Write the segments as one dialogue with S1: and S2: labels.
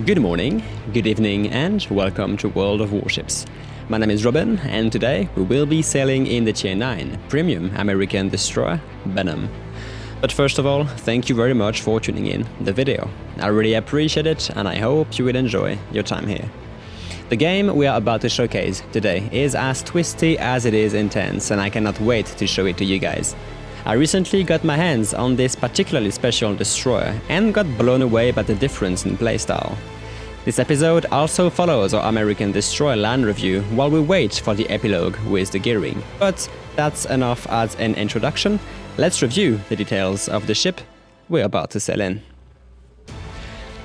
S1: Good morning, good evening, and welcome to World of Warships. My name is Robin, and today we will be sailing in the Tier 9 premium American destroyer Benham. But first of all, thank you very much for tuning in the video. I really appreciate it, and I hope you will enjoy your time here. The game we are about to showcase today is as twisty as it is intense, and I cannot wait to show it to you guys. I recently got my hands on this particularly special destroyer and got blown away by the difference in playstyle. This episode also follows our American destroyer land review while we wait for the epilogue with the gearing. But that's enough as an introduction. Let's review the details of the ship we're about to sail in.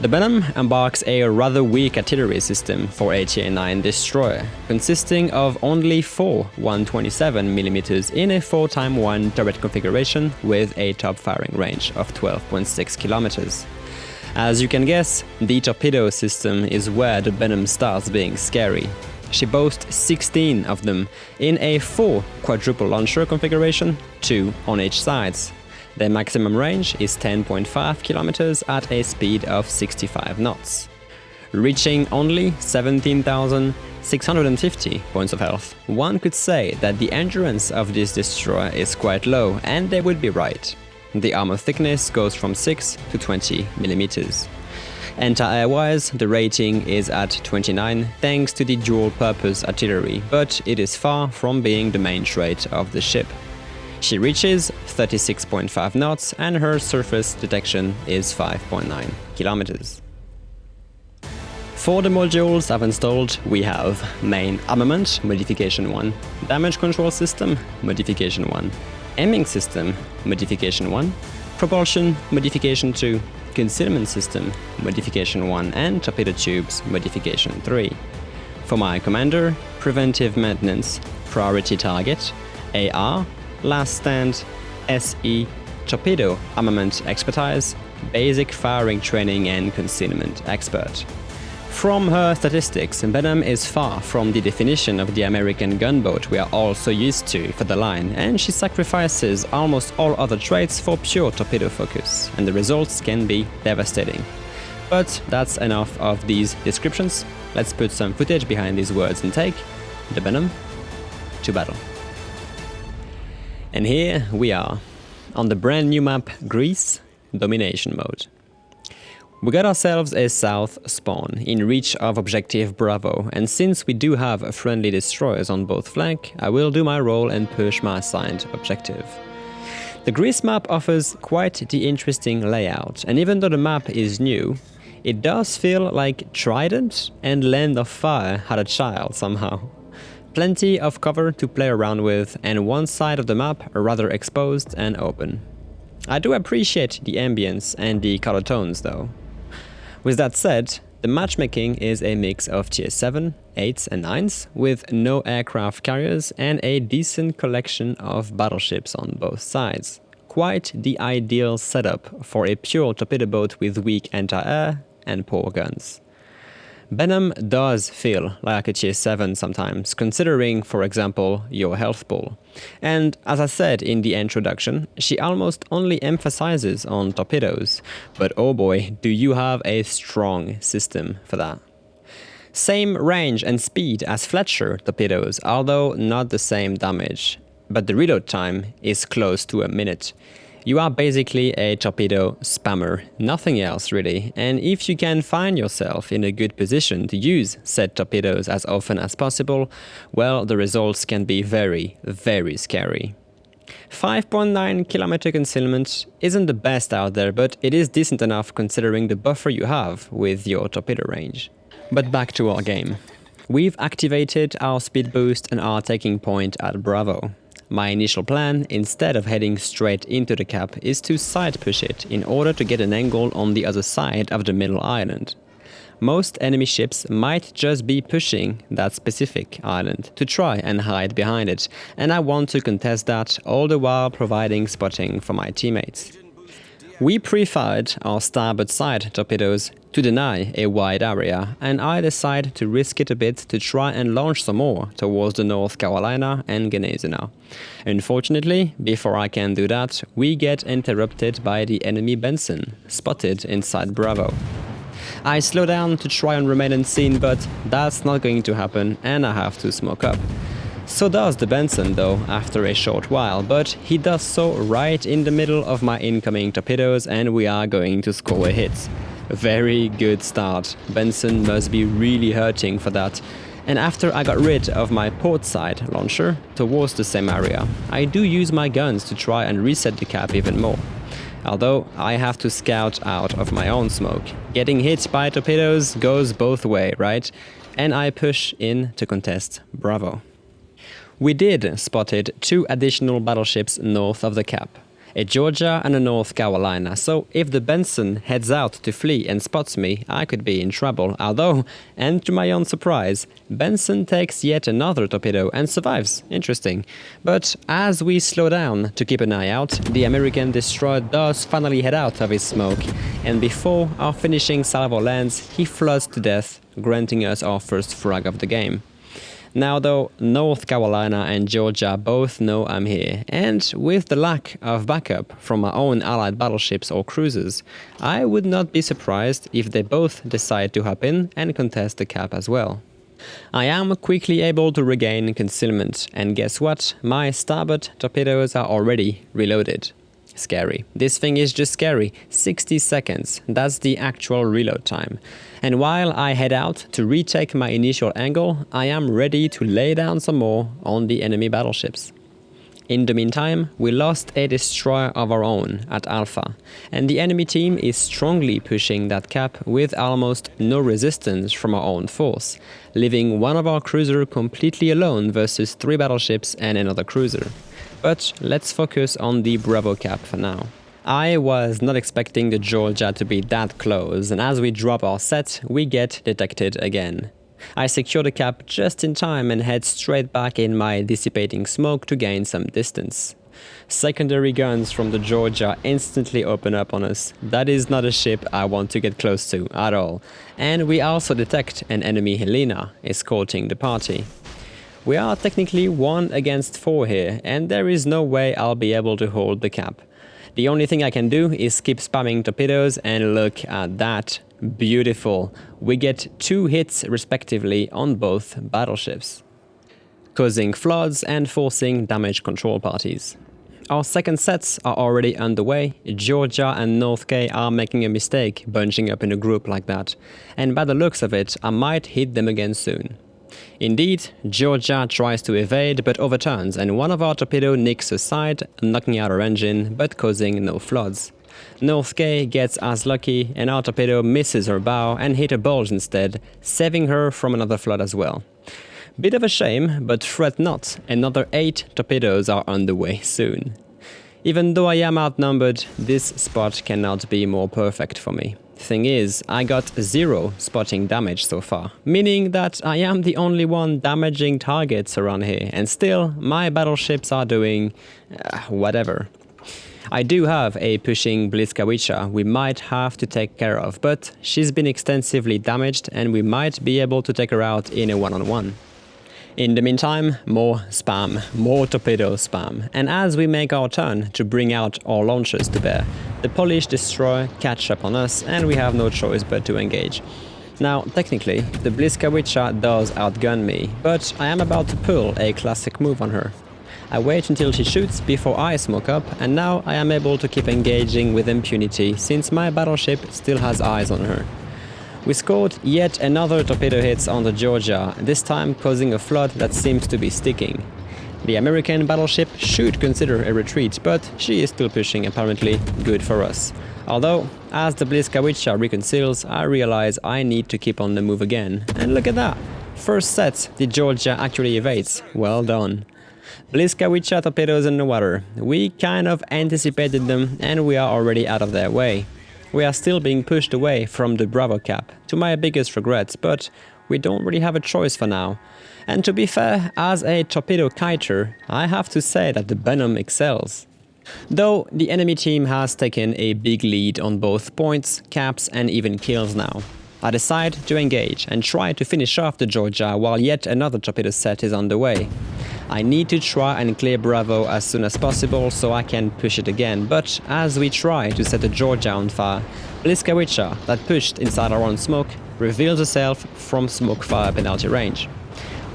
S1: The Benham embarks a rather weak artillery system for a Tier 9 destroyer, consisting of only 4 127mm in a 4x1 turret configuration with a top firing range of 12.6 km. As you can guess, the Torpedo system is where the Benham starts being scary. She boasts 16 of them in a 4 quadruple launcher configuration, 2 on each side. Their maximum range is 10.5 km at a speed of 65 knots. Reaching only 17,650 points of health, one could say that the endurance of this destroyer is quite low, and they would be right. The armor thickness goes from 6 to 20 mm. Anti-air-wise, the rating is at 29 thanks to the dual-purpose artillery, but it is far from being the main trait of the ship. She reaches 36.5 knots and her surface detection is 5.9 km. For the modules I've installed, we have Main Armament Modification 1, Damage Control System Modification 1, Aiming System Modification 1, Propulsion Modification 2, Concealment System Modification 1 and Torpedo Tubes Modification 3. For my commander, Preventive Maintenance, Priority Target, AR, Last Stand, SE, Torpedo Armament Expertise, Basic Firing Training and Concealment Expert. From her statistics, Benham is far from the definition of the American gunboat we are all so used to for the line, and she sacrifices almost all other traits for pure torpedo focus, and the results can be devastating. But that's enough of these descriptions. Let's put some footage behind these words and take the Benham to battle. And here we are, on the brand new map Greece, Domination Mode. We got ourselves a south spawn, in reach of objective Bravo, and since we do have friendly destroyers on both flanks, I will do my role and push my assigned objective. The Greece map offers quite the interesting layout, and even though the map is new, it does feel like Trident and Land of Fire had a child somehow. Plenty of cover to play around with, and one side of the map rather exposed and open. I do appreciate the ambience and the color tones though. With that said, the matchmaking is a mix of Tier 7, 8s and 9s, with no aircraft carriers and a decent collection of battleships on both sides. Quite the ideal setup for a pure torpedo boat with weak anti-air and poor guns. Benham does feel like a Tier 7 sometimes, considering, for example, your health pool. And as I said in the introduction, she almost only emphasizes on torpedoes, but oh boy, do you have a strong system for that. Same range and speed as Fletcher torpedoes, although not the same damage, but the reload time is close to a minute. You are basically a torpedo spammer, nothing else really, and if you can find yourself in a good position to use said torpedoes as often as possible, well, the results can be very, very scary. 5.9 km concealment isn't the best out there, but it is decent enough considering the buffer you have with your torpedo range. But back to our game. We've activated our speed boost and are taking point at Bravo. My initial plan, instead of heading straight into the cap, is to side push it in order to get an angle on the other side of the middle island. Most enemy ships might just be pushing that specific island to try and hide behind it, and I want to contest that, all the while providing spotting for my teammates. We pre-fired our starboard side torpedoes to deny a wide area, and I decide to risk it a bit to try and launch some more towards the North Carolina and Genizina. Unfortunately, before I can do that, we get interrupted by the enemy Benson, spotted inside Bravo. I slow down to try and remain unseen, but that's not going to happen and I have to smoke up. So does the Benson though after a short while, but he does so right in the middle of my incoming torpedoes and we are going to score a hit. Very good start. Benson must be really hurting for that. And after I got rid of my port side launcher towards the same area, I do use my guns to try and reset the cap even more. Although I have to scout out of my own smoke. Getting hit by torpedoes goes both ways, right? And I push in to contest Bravo. We did spotted 2 additional battleships north of the cap, a Georgia and a North Carolina, so if the Benson heads out to flee and spots me, I could be in trouble, although, and to my own surprise, Benson takes yet another torpedo and survives. Interesting. But as we slow down to keep an eye out, the American destroyer does finally head out of his smoke, and before our finishing salvo lands, he floods to death, granting us our first frag of the game. Now though, North Carolina and Georgia both know I'm here, and with the lack of backup from my own allied battleships or cruisers, I would not be surprised if they both decide to hop in and contest the cap as well. I am quickly able to regain concealment, and guess what? My starboard torpedoes are already reloaded. Scary. This thing is just scary. 60 seconds, that's the actual reload time. And while I head out to retake my initial angle, I am ready to lay down some more on the enemy battleships. In the meantime, we lost a destroyer of our own at Alpha, and the enemy team is strongly pushing that cap with almost no resistance from our own force, leaving one of our cruisers completely alone versus 3 battleships and another cruiser. But let's focus on the Bravo cap for now. I was not expecting the Georgia to be that close, and as we drop our set, we get detected again. I secure the cap just in time and head straight back in my dissipating smoke to gain some distance. Secondary guns from the Georgia instantly open up on us. That is not a ship I want to get close to at all. And we also detect an enemy Helena escorting the party. We are technically 1 against 4 here, and there is no way I'll be able to hold the cap. The only thing I can do is keep spamming torpedoes, and look at that. Beautiful. We get 2 hits respectively on both battleships, causing floods and forcing damage control parties. Our second sets are already underway. Georgia and North K are making a mistake bunching up in a group like that, and by the looks of it, I might hit them again soon. Indeed, Georgia tries to evade but overturns, and one of our torpedoes nicks her side, knocking out her engine but causing no floods. North K gets as lucky, and our torpedo misses her bow and hit a bulge instead, saving her from another flood as well. Bit of a shame, but fret not, another 8 torpedoes are on the way soon. Even though I am outnumbered, this spot cannot be more perfect for me. Thing is, I got 0 spotting damage so far, meaning that I am the only one damaging targets around here, and still, my battleships are doing whatever. I do have a pushing Bliskawicha we might have to take care of, but she's been extensively damaged and we might be able to take her out in a one-on-one. In the meantime, more spam, more torpedo spam, and as we make our turn to bring out our launchers to bear, the Polish destroyer catch up on us and we have no choice but to engage. Now, technically, the Bliskawicha does outgun me, but I am about to pull a classic move on her. I wait until she shoots before I smoke up, and now I am able to keep engaging with impunity since my battleship still has eyes on her. We scored yet another torpedo hits on the Georgia, this time causing a flood that seems to be sticking. The American battleship should consider a retreat, but she is still pushing, apparently good for us. Although, as the Bliskawicha reconciles, I realize I need to keep on the move again. And look at that! First set, the Georgia actually evades. Well done. Bliskawicha torpedoes in the water. We kind of anticipated them and we are already out of their way. We are still being pushed away from the Bravo cap, to my biggest regrets, but we don't really have a choice for now. And to be fair, as a torpedo kiter, I have to say that the Benham excels. Though the enemy team has taken a big lead on both points, caps and even kills now. I decide to engage and try to finish off the Georgia while yet another torpedo set is underway. I need to try and clear Bravo as soon as possible so I can push it again, but as we try to set the Georgia on fire, Bliskawicha, that pushed inside our own smoke, reveals herself from smoke fire penalty range.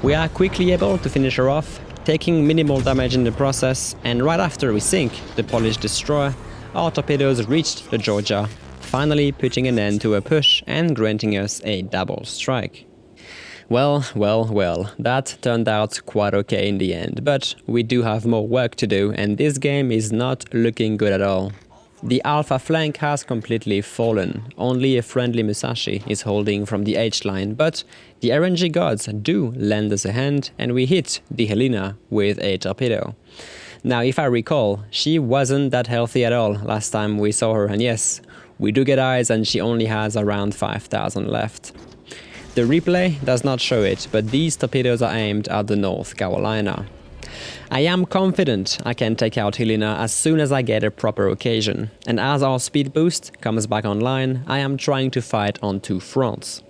S1: We are quickly able to finish her off, taking minimal damage in the process, and right after we sink the Polish destroyer, our torpedoes reached the Georgia, finally putting an end to a push and granting us a double strike. Well, that turned out quite okay in the end, but we do have more work to do and this game is not looking good at all. The Alpha flank has completely fallen, only a friendly Musashi is holding from the H-line, but the RNG gods do lend us a hand and we hit the Helena with a torpedo. Now if I recall, she wasn't that healthy at all last time we saw her, and yes, we do get eyes and she only has around 5,000 left. The replay does not show it, but these torpedoes are aimed at the North Carolina. I am confident I can take out Helena as soon as I get a proper occasion, and as our speed boost comes back online, I am trying to fight on two fronts.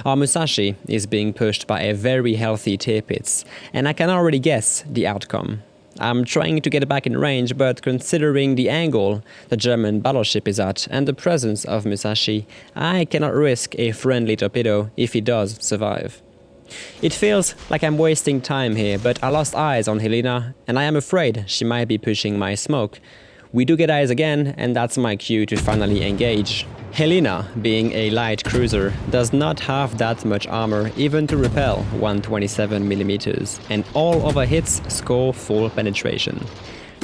S1: Our Musashi is being pushed by a very healthy Tirpitz, and I can already guess the outcome. I'm trying to get back in range, but considering the angle the German battleship is at and the presence of Musashi, I cannot risk a friendly torpedo if he does survive. It feels like I'm wasting time here, but I lost eyes on Helena and I am afraid she might be pushing my smoke. We do get eyes again and that's my cue to finally engage. Helena, being a light cruiser, does not have that much armor even to repel 127mm, and all of her hits score full penetration.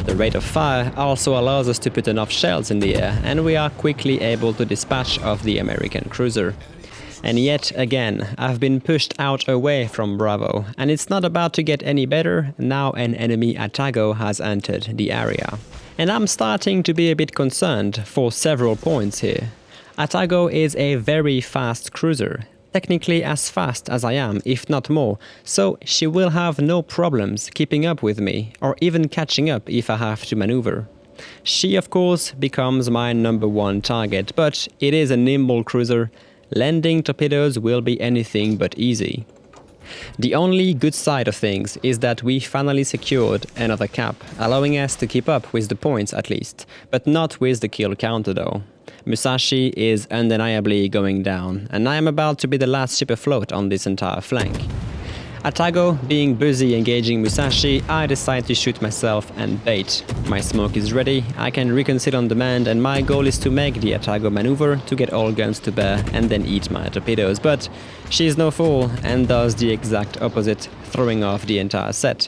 S1: The rate of fire also allows us to put enough shells in the air, and we are quickly able to dispatch of the American cruiser. And yet again, I've been pushed out away from Bravo, and it's not about to get any better. Now an enemy Atago has entered the area. And I'm starting to be a bit concerned for several points here. Atago is a very fast cruiser, technically as fast as I am, if not more, so she will have no problems keeping up with me, or even catching up if I have to maneuver. She of course becomes my number one target, but it is a nimble cruiser. Landing torpedoes will be anything but easy. The only good side of things is that we finally secured another cap, allowing us to keep up with the points at least, but not with the kill counter though. Musashi is undeniably going down, and I am about to be the last ship afloat on this entire flank. Atago being busy engaging Musashi, I decide to shoot myself and bait. My smoke is ready, I can reconsider on demand, and my goal is to make the Atago maneuver to get all guns to bear and then eat my torpedoes, but she is no fool and does the exact opposite, throwing off the entire set.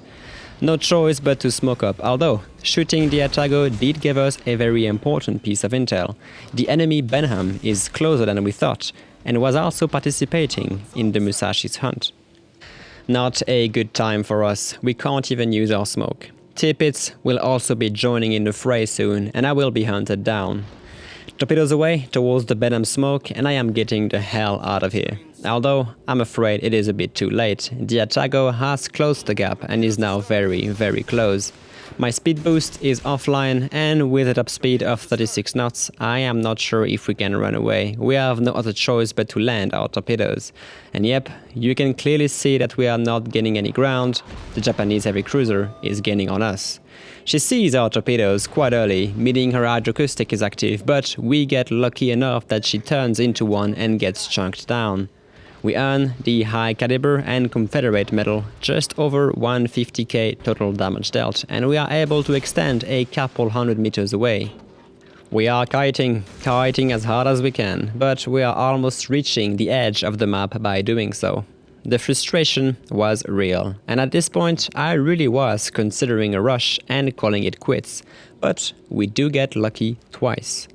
S1: No choice but to smoke up, although shooting the Atago did give us a very important piece of intel. The enemy Benham is closer than we thought, and was also participating in the Musashi's hunt. Not a good time for us, we can't even use our smoke. Tirpitz will also be joining in the fray soon, and I will be hunted down. Torpedoes away towards the Benham smoke, and I am getting the hell out of here. Although, I'm afraid it is a bit too late. The Atago has closed the gap and is now very, very close. My speed boost is offline, and with a top speed of 36 knots, I am not sure if we can run away. We have no other choice but to land our torpedoes. And yep, you can clearly see that we are not gaining any ground. The Japanese heavy cruiser is gaining on us. She sees our torpedoes quite early, meaning her hydroacoustic is active, but we get lucky enough that she turns into one and gets chunked down. We earn the high caliber and Confederate medal, just over 150k total damage dealt, and we are able to extend a couple hundred meters away. We are kiting as hard as we can, but we are almost reaching the edge of the map by doing so. The frustration was real, and at this point I really was considering a rush and calling it quits, but we do get lucky twice.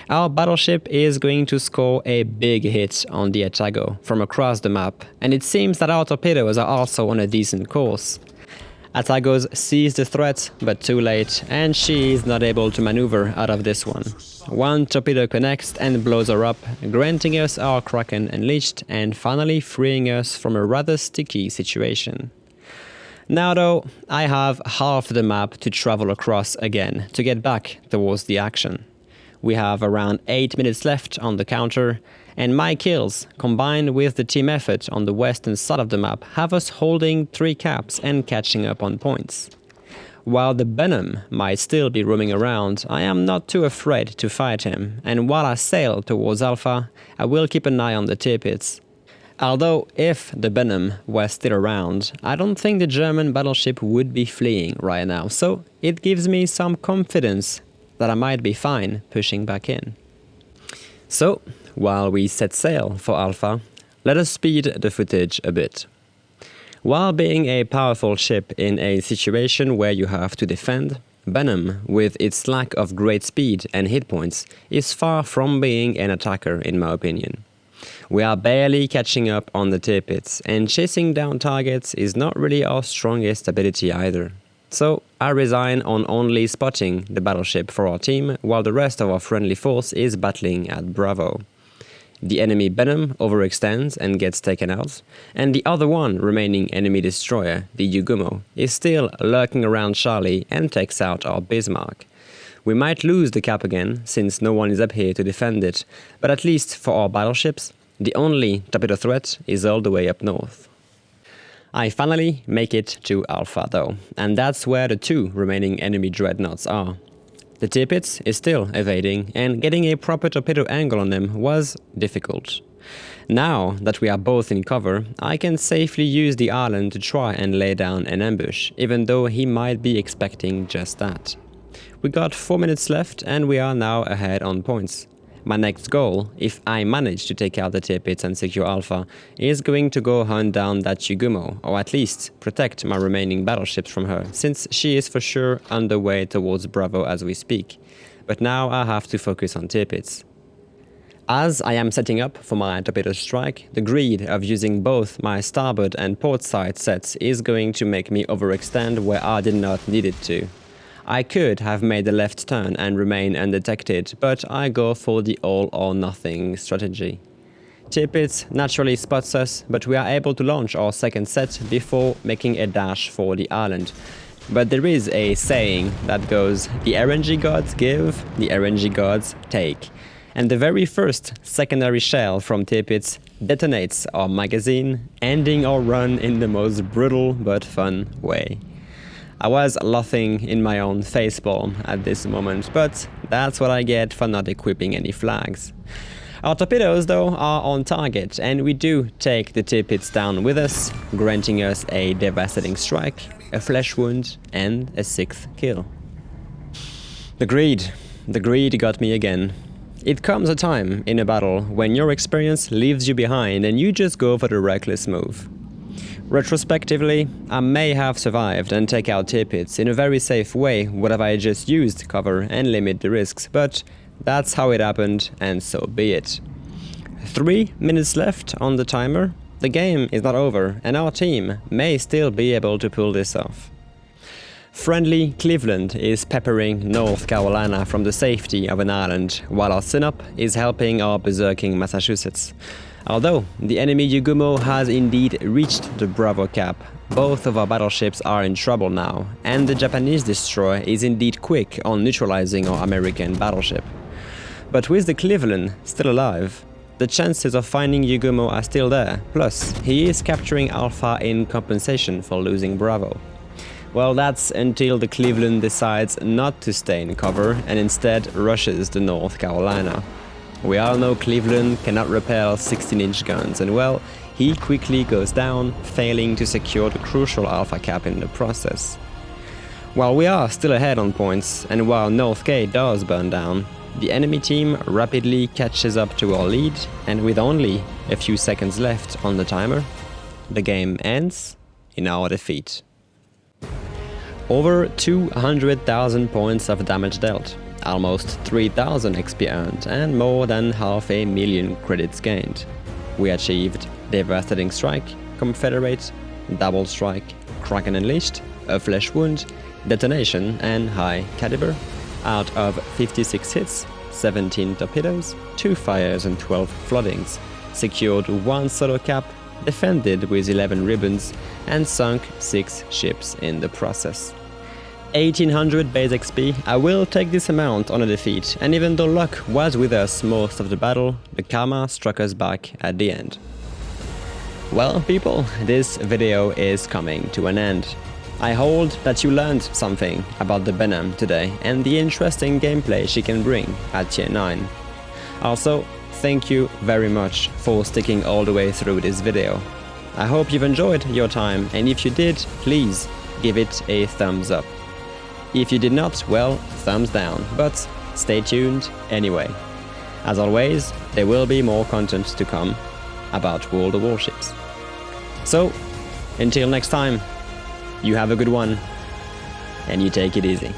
S1: Our battleship is going to score a big hit on the Atago from across the map, and it seems that our torpedoes are also on a decent course. Atagos sees the threat, but too late, and she is not able to maneuver out of this one. One torpedo connects and blows her up, granting us our Kraken unleashed and finally freeing us from a rather sticky situation. Now though, I have half the map to travel across again to get back towards the action. We have around 8 minutes left on the counter, And my kills, combined with the team effort on the western side of the map, have us holding 3 caps and catching up on points. While the Benham might still be roaming around, I am not too afraid to fight him, and while I sail towards Alpha, I will keep an eye on the Tirpitz. Although if the Benham was still around, I don't think the German battleship would be fleeing right now, so it gives me some confidence that I might be fine pushing back in. So, while we set sail for Alpha, let us speed the footage a bit. While being a powerful ship in a situation where you have to defend, Benham, with its lack of great speed and hit points, is far from being an attacker in my opinion. We are barely catching up on the Tirpitz, and chasing down targets is not really our strongest ability either. So I resign on only spotting the battleship for our team, while the rest of our friendly force is battling at Bravo. The enemy Benham overextends and gets taken out, and the other one remaining enemy destroyer, the Yugumo, is still lurking around Charlie and takes out our Bismarck. We might lose the cap again, since no one is up here to defend it, but at least for our battleships, the only torpedo threat is all the way up north. I finally make it to Alpha though, and that's where the 2 remaining enemy dreadnoughts are. The Tirpitz is still evading, and getting a proper torpedo angle on them was difficult. Now that we are both in cover, I can safely use the island to try and lay down an ambush, even though he might be expecting just that. We got 4 minutes left and we are now ahead on points. My next goal, if I manage to take out the Tirpitz and secure Alpha, is going to go hunt down that Yugumo, or at least protect my remaining battleships from her, since she is for sure underway towards Bravo as we speak. But now I have to focus on Tirpitz. As I am setting up for my torpedo strike, the greed of using both my starboard and port side sets is going to make me overextend where I did not need it to. I could have made a left turn and remain undetected, but I go for the all-or-nothing strategy. Tirpitz naturally spots us, but we are able to launch our second set before making a dash for the island. But there is a saying that goes, the RNG gods give, the RNG gods take. And the very first secondary shell from Tirpitz detonates our magazine, ending our run in the most brutal but fun way. I was laughing in my own facepalm at this moment, but that's what I get for not equipping any flags. Our torpedoes, though, are on target, and we do take the Tirpitz down with us, granting us a devastating strike, a flesh wound, and a 6th kill. The greed got me again. It comes a time in a battle when your experience leaves you behind and you just go for the reckless move. Retrospectively, I may have survived and take out Tirpitz in a very safe way would have I just used cover and limit the risks, but that's how it happened and so be it. 3 minutes left on the timer, the game is not over and our team may still be able to pull this off. Friendly Cleveland is peppering North Carolina from the safety of an island, while our Synop is helping our berserking Massachusetts. Although the enemy Yugumo has indeed reached the Bravo cap, both of our battleships are in trouble now, and the Japanese destroyer is indeed quick on neutralizing our American battleship. But with the Cleveland still alive, the chances of finding Yugumo are still there, plus he is capturing Alpha in compensation for losing Bravo. Well, that's until the Cleveland decides not to stay in cover and instead rushes the North Carolina. We all know Cleveland cannot repel 16-inch guns, and well, he quickly goes down, failing to secure the crucial Alpha cap in the process. While we are still ahead on points, and while North K does burn down, the enemy team rapidly catches up to our lead, and with only a few seconds left on the timer, the game ends in our defeat. Over 200,000 points of damage dealt, almost 3,000 XP earned, and more than 500,000 credits gained. We achieved Devastating Strike, Confederate, Double Strike, Kraken Unleashed, a Flesh Wound, Detonation, and High Caliber. Out of 56 hits, 17 torpedoes, 2 fires and 12 floodings, secured 1 solo cap, defended with 11 ribbons, and sunk 6 ships in the process. 1800 base XP, I will take this amount on a defeat, and even though luck was with us most of the battle, the karma struck us back at the end. Well people, this video is coming to an end. I hold that you learned something about the Benham today and the interesting gameplay she can bring at tier 9. Also, thank you very much for sticking all the way through this video. I hope you've enjoyed your time, and if you did, please give it a thumbs up. If you did not, well, thumbs down, but stay tuned anyway. As always, there will be more content to come about World of Warships. So, until next time, you have a good one, and you take it easy.